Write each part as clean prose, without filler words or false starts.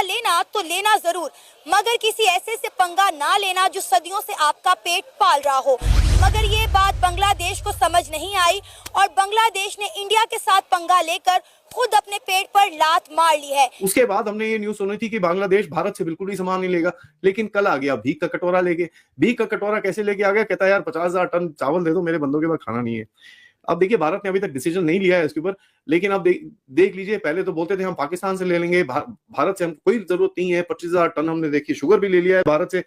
लेना तो लेना जरूर, मगर किसी ऐसे से पंगा ना लेना जो सदियों से आपका पेट पाल रहा हो। मगर ये बात बांग्लादेश को समझ नहीं आई और बांग्लादेश ने इंडिया के साथ पंगा लेकर खुद अपने पेट पर लात मार ली है। उसके बाद हमने ये न्यूज सुनी थी कि बांग्लादेश भारत से बिल्कुल भी सामान नहीं लेगा, लेकिन कल आ गया भीख का कटोरा लेके। भीख का कटोरा कैसे लेके आ गया? कहता है यार 50,000 टन चावल दे दो, मेरे बंदों के पास खाना नहीं है। अब देखिए भारत ने अभी तक डिसीजन नहीं लिया है इसके ऊपर, लेकिन अब देख लीजिए, पहले तो बोलते थे हम पाकिस्तान से ले लेंगे, भारत से हम कोई जरूरत नहीं है। 25,000 टन हमने देखिए शुगर भी ले लिया है भारत से।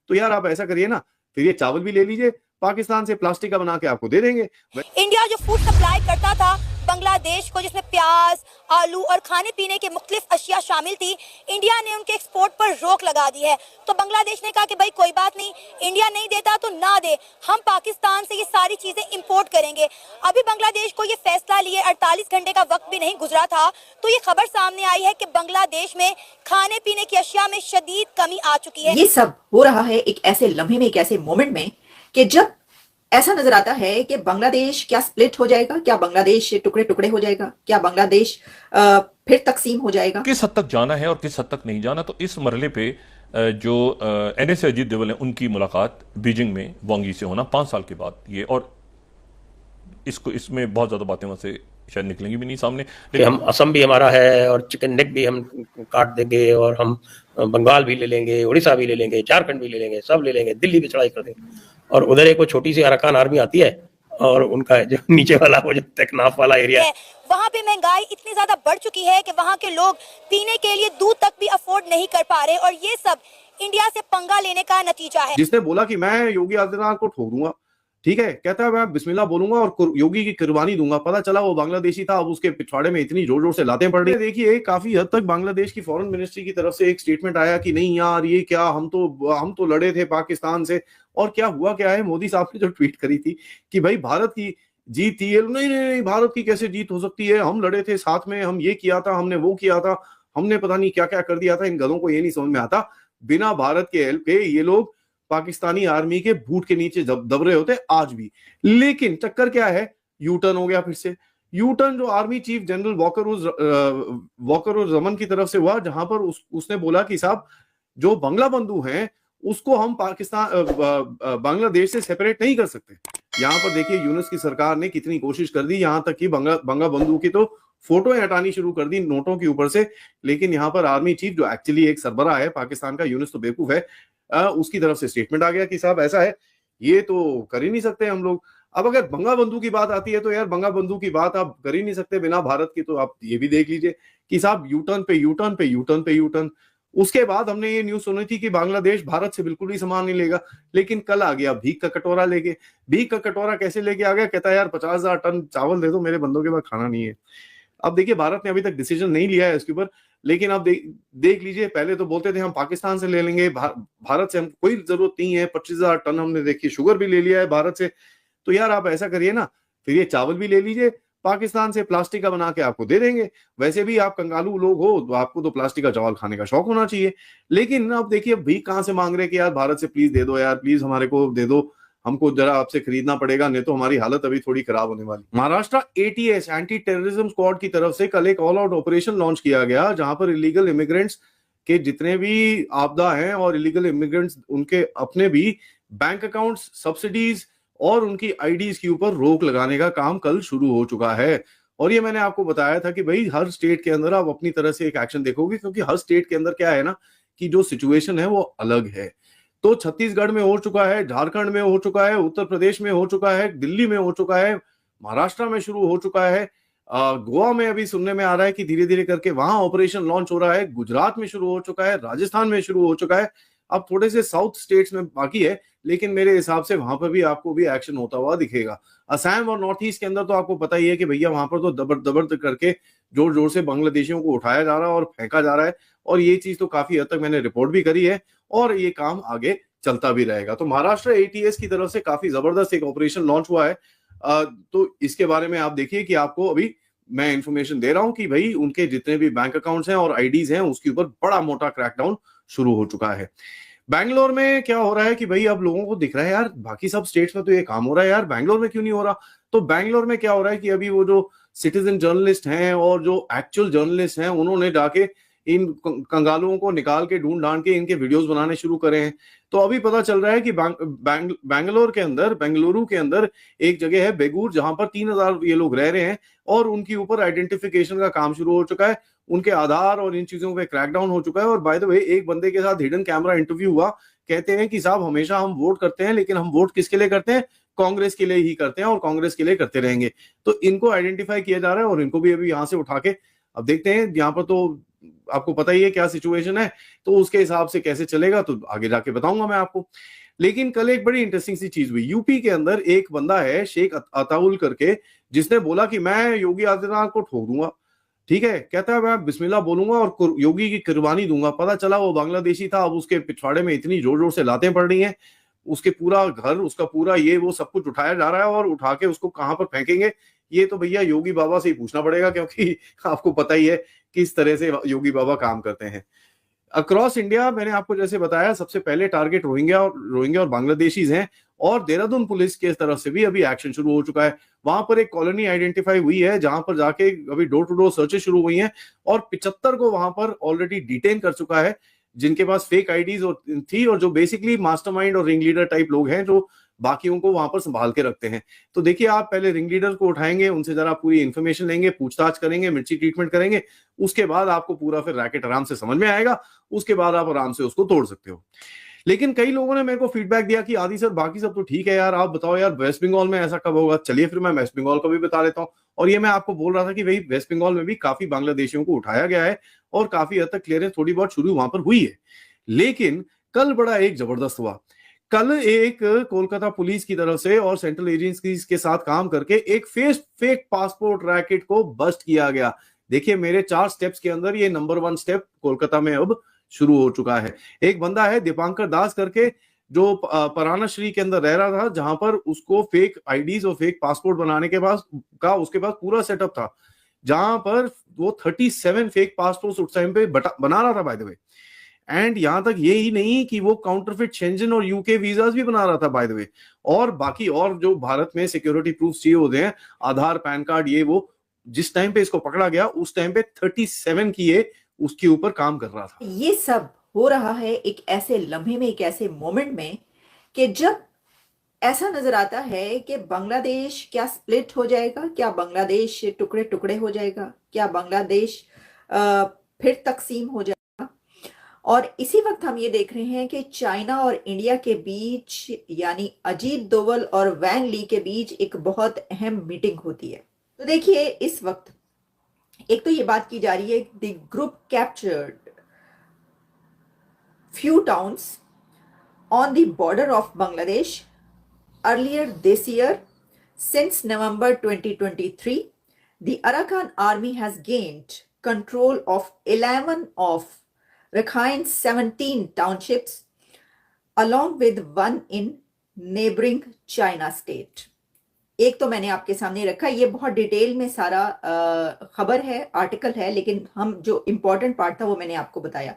तो यार आप ऐसा करिए ना, फिर ये चावल भी ले लीजिए पाकिस्तान से, प्लास्टिक का बना के आपको दे देंगे। इंडिया जो फूड सप्लाई करता था बांग्लादेश को, जिसमें प्याज, आलू और खाने पीने के मुख्तलिफ अशिया शामिल थी, इंडिया ने उनके एक्सपोर्ट पर रोक लगा दी है। तो बांग्लादेश ने कहा कि भाई कोई बात नहीं, इंडिया नहीं देता तो ना दे, हम पाकिस्तान से ये सारी चीजें इंपोर्ट करेंगे। अभी बांग्लादेश को ये फैसला लिए 48 घंटे का वक्त भी नहीं गुजरा था, तो ये खबर सामने आई है कि बांग्लादेश में खाने पीने की अशिया में शदीद कमी आ चुकी है। ये सब हो रहा है एक ऐसे लम्हे में, एक ऐसे मोमेंट में कि जब ऐसा नजर आता है कि बांग्लादेश क्या स्प्लिट हो जाएगा, क्या बांग्लादेश टुकड़े टुकड़े हो जाएगा, क्या बांग्लादेश फिर तकसीम हो जाएगा। किस हद तक जाना है और किस हद तक नहीं जाना, तो इस मरहले पे जो NSA अजीत डोभाल है उनकी मुलाकात बीजिंग में वांग यी से होना 5 साल के बाद, ये और इसमें बहुत ज्यादा बातें वहां से शायद निकलेंगी भी नहीं सामने। लेकिन हम असम भी हमारा है और चिकन नेक भी हम काट देंगे और हम बंगाल भी ले लेंगे, उड़ीसा भी ले लेंगे, झारखंड भी ले लेंगे, सब ले लेंगे, दिल्ली भी चढ़ाई कर देंगे। और उधर एक वो छोटी सी अरकान आर्मी आती है और उनका जो नीचे वाला वो जो तकनाफ वाला एरिया है, वहाँ पे महंगाई इतनी ज्यादा बढ़ चुकी है कि वहाँ के लोग पीने के लिए दूध तक भी अफोर्ड नहीं कर पा रहे, और ये सब इंडिया से पंगा लेने का नतीजा है। जिसने बोला कि मैं योगी आदित्यनाथ को ठोक दूंगा, ठीक है, कहता है मैं बिस्मिल्लाह बोलूंगा और योगी की कुर्बानी दूंगा, पता चला वो बांग्लादेशी था। अब उसके पिछवाड़े में इतनी जोर जोर से लातें पड़ रही है। देखिए काफी हद तक बांग्लादेश की फॉरेन मिनिस्ट्री की तरफ से एक स्टेटमेंट आया कि नहीं यार ये क्या, हम तो लड़े थे पाकिस्तान से। और क्या हुआ क्या है, मोदी साहब ने जो ट्वीट करी थी कि भाई भारत की जीत थी, नहीं, भारत की कैसे जीत हो सकती है, हम लड़े थे साथ में, हम ये किया था, हमने वो किया था, हमने पता नहीं क्या क्या कर दिया था। इन गधों को ये नहीं समझ में आता, बिना भारत के हेल्प के ये लोग पाकिस्तानी आर्मी के बूट के नीचे दब रहे होते आज भी। लेकिन चक्कर क्या है, यू टर्न हो गया फिर से। यू टर्न जो आर्मी चीफ जनरल वॉकर जमन की तरफ से हुआ, जहां पर उसने बोला कि साहब जो बंगला बंधु हैं उसको हम बांग्लादेश से सेपरेट नहीं कर सकते। यहाँ पर देखिए यूनुस की सरकार ने कितनी कोशिश कर दी, यहाँ तक कि बंगा बंधु की तो फोटोएं हटानी शुरू कर दी नोटों के ऊपर से। लेकिन यहाँ पर आर्मी चीफ जो एक्चुअली एक सरबराह है पाकिस्तान का, यूनुस तो बेवकूफ है, उसकी तरफ से स्टेटमेंट आ गया कि साहब ऐसा है, ये तो कर ही नहीं सकते हम लोग। अब अगर बंगा बंधु की बात आती है तो यार बंगा बंधु की बात आप कर ही नहीं सकते बिना भारत की। तो आप ये भी देख लीजिए कि साहब यू टर्न पे यू टर्न पे यू टर्न पे यू टर्न। उसके बाद हमने ये न्यूज सुनी थी कि बांग्लादेश भारत से बिल्कुल भी सामान नहीं लेगा, लेकिन कल आ गया भीख का कटोरा लेके। भीख का कटोरा कैसे लेके आ गया? कहता है यार 50,000 टन चावल दे दो, मेरे बंदों के पास खाना नहीं है। अब देखिए भारत ने अभी तक डिसीजन नहीं लिया है इसके ऊपर, लेकिन अब देख लीजिए, पहले तो बोलते थे हम पाकिस्तान से ले लेंगे, भारत से हम कोई जरूरत नहीं है। 25,000 टन हमने देखिए शुगर भी ले लिया है भारत से। तो यार आप ऐसा करिए ना, फिर ये चावल भी ले लीजिए पाकिस्तान से, प्लास्टिक का बना के आपको दे देंगे। वैसे भी आप कंगालू लोग हो तो आपको तो प्लास्टिक का चावल खाने का शौक होना चाहिए। लेकिन अब देखिए भीख कहां से मांग रहे कि यार भारत से प्लीज दे दो यार, प्लीज हमारे को दे दो, हमको जरा आपसे खरीदना पड़ेगा, नहीं तो हमारी हालत अभी थोड़ी खराब होने वाली। Maharashtra ATS anti terrorism squad की तरफ से कल एक ऑल आउट ऑपरेशन लॉन्च किया गया, जहां पर इलीगल इमिग्रेंट्स के जितने भी आपदा हैं और इलीगल इमिग्रेंट्स उनके अपने भी बैंक अकाउंट्स, सब्सिडीज और उनकी आईडीज के ऊपर रोक लगाने का काम कल शुरू हो चुका है। और ये मैंने आपको बताया था कि भाई हर स्टेट के अंदर आप अपनी तरह से एक एक्शन देखोगे, क्योंकि हर स्टेट के अंदर क्या है ना कि जो सिचुएशन है वो अलग है। तो छत्तीसगढ़ में हो चुका है, झारखंड में हो चुका है, उत्तर प्रदेश में हो चुका है, दिल्ली में हो चुका है, महाराष्ट्र में शुरू हो चुका है, गोवा में अभी सुनने में आ रहा है कि धीरे धीरे करके वहां ऑपरेशन लॉन्च हो रहा है, गुजरात में शुरू हो चुका है, राजस्थान में शुरू हो चुका है, अब थोड़े से साउथ स्टेट्स में बाकी है, लेकिन मेरे हिसाब से वहां पर भी आपको भी एक्शन होता हुआ दिखेगा। असम और नॉर्थ ईस्ट के अंदर तो आपको पता ही है कि भैया वहां पर तो दबर करके जोर जोर से बांग्लादेशियों को उठाया जा रहा है और फेंका जा रहा है, और ये चीज तो काफी हद तक मैंने रिपोर्ट भी करी है और ये काम आगे चलता भी रहेगा। तो महाराष्ट्र ATS की तरफ से काफी जबरदस्त एक ऑपरेशन लॉन्च हुआ है। तो इसके बारे में आप देखिए कि आपको अभी मैं इंफॉर्मेशन दे रहा हूं कि भाई उनके जितने भी बैंक अकाउंट्स हैं और आईडीज हैं उसके ऊपर बड़ा मोटा क्रैकडाउन शुरू हो चुका है। बैंगलोर में क्या हो रहा है कि भाई अब लोगों को दिख रहा है यार बाकी सब स्टेट्स में तो ये काम हो रहा है, यार बैंगलोर में क्यों नहीं हो रहा? तो बैंगलोर में क्या हो रहा है कि अभी वो जो सिटीजन जर्नलिस्ट हैं और जो एक्चुअल जर्नलिस्ट हैं उन्होंने जाके इन कंगालों को निकाल के ढूंढ ढांड के इनके वीडियोस बनाने शुरू करे हैं। तो अभी पता चल रहा है कि बेंगलुरु के अंदर एक जगह है बेगूर, जहां पर 3000 ये लोग रह रहे हैं और उनके ऊपर आइडेंटिफिकेशन का काम शुरू हो चुका है, उनके आधार और इन चीजों पे क्रैकडाउन हो चुका है। और बाय द वे एक बंदे के साथ हिडन कैमरा इंटरव्यू हुआ, कहते हैं कि साहब हमेशा हम वोट करते हैं, लेकिन हम वोट किसके लिए करते हैं? कांग्रेस के लिए ही करते हैं और कांग्रेस के लिए करते रहेंगे। तो इनको आइडेंटिफाई किया जा रहा है और इनको भी अभी यहां से उठा के अब देखते हैं। यहाँ पर तो आपको पता ही है क्या सिचुएशन है, तो उसके हिसाब से कैसे चलेगा तो आगे जाके बताऊंगा मैं आपको। लेकिन कल एक बड़ी इंटरेस्टिंग सी चीज हुई। यूपी के अंदर एक बंदा है शेख अताउल करके, जिसने बोला कि मैं योगी आदित्यनाथ को ठोक दूंगा। ठीक है, कहता है मैं बिस्मिल्लाह बोलूंगा और योगी की कुर्बानी दूंगा। पता चला वो बांग्लादेशी था। अब उसके पिछवाड़े में इतनी जोर जोर से लातें पड़ रही हैं, उसके पूरा घर, उसका पूरा ये वो सब कुछ उठाया जा रहा है और उठा के उसको कहां पर फेंकेंगे ये तो भैया योगी बाबा से ही पूछना पड़ेगा, क्योंकि आपको पता ही है किस तरह से योगी बाबा काम करते हैं। अक्रॉस इंडिया मैंने आपको जैसे बताया सबसे पहले टारगेट रोहिंग्या और बांग्लादेशीज हैं, और देहरादून पुलिस के तरफ से भी अभी एक्शन शुरू हो चुका है। वहां पर एक कॉलोनी आइडेंटिफाई हुई है जहां पर जाके अभी डोर टू डोर सर्चेस शुरू हुई हैं और 75 को वहां पर ऑलरेडी डिटेन कर चुका है, जिनके पास फेक आईडीज थी और जो बेसिकली मास्टरमाइंड और रिंग लीडर टाइप लोग हैं जो बाकियों को वहां पर संभाल के रखते हैं। तो देखिए, आप पहले रिंग लीडर को उठाएंगे, उनसे जरा पूरी इन्फॉर्मेशन लेंगे, पूछताछ करेंगे, मिर्ची ट्रीटमेंट करेंगे, उसके बाद आपको पूरा फिर रैकेट आराम से समझ में आएगा, उसके बाद आप आराम से उसको तोड़ सकते हो। लेकिन कई लोगों ने मेरे को फीडबैक दिया कि आदि सर बाकी सब तो ठीक है यार, आप बताओ यार वेस्ट बंगाल में ऐसा कब होगा। चलिए फिर मैं वेस्ट बंगाल का भी बता देता हूँ। और ये मैं आपको बोल रहा था कि भाई वेस्ट बंगाल में भी काफी बांग्लादेशियों को उठाया गया है और काफी हद तक क्लियरेंस थोड़ी बहुत शुरू वहां पर हुई है। लेकिन कल बड़ा एक जबरदस्त हुआ। कल एक कोलकाता पुलिस की तरफ से और सेंट्रल एजेंसीज के साथ काम करके एक फेक पासपोर्ट रैकेट को बस्ट किया गया। देखिए, मेरे 4 स्टेप्स के अंदर ये नंबर 1 स्टेप कोलकाता में अब शुरू हो चुका है। एक बंदा है दीपांकर दास करके, जो पराना श्री के अंदर रह रहा था, जहां पर उसको फेक आईडीज और फेक पासपोर्ट बनाने के पास उसके पास पूरा सेटअप था, जहां पर वो 37 फेक पासपोर्ट उस टाइम पे बना रहा था बाय द वे। एंड यहां तक ये ही नहीं कि वो काउंटरफिट शेंजन और यूके वीजास भी बना रहा था बाय द वे, और बाकी और जो भारत में सिक्योरिटी प्रूफ चाहिए होते हैं, आधार, पैन कार्ड, ये वो, जिस टाइम पे इसको पकड़ा गया उस टाइम पे 37 की ये उसके ऊपर काम कर रहा था। ये सब हो रहा है एक ऐसे लम्हे में, एक ऐसे मोमेंट में कि जब ऐसा नजर आता है कि बांग्लादेश क्या स्प्लिट हो जाएगा, क्या बांग्लादेश टुकड़े टुकड़े हो जाएगा, क्या बांग्लादेश फिर तकसीम हो जाएगा। और इसी वक्त हम ये देख रहे हैं कि चाइना और इंडिया के बीच, यानी अजीत डोवल और वैंग ली के बीच एक बहुत अहम मीटिंग होती है। तो देखिए, इस वक्त एक तो ये बात की जा रही है the group captured few towns on the border of Bangladesh earlier this year. Since November 2023, the Arakan army has gained control of 11 of Rakhine's 17 townships, along with one in neighboring China state. एक तो मैंने आपके सामने रखा, ये बहुत detail में सारा खबर है, आर्टिकल है, लेकिन हम जो इम्पोर्टेंट पार्ट था वो मैंने आपको बताया।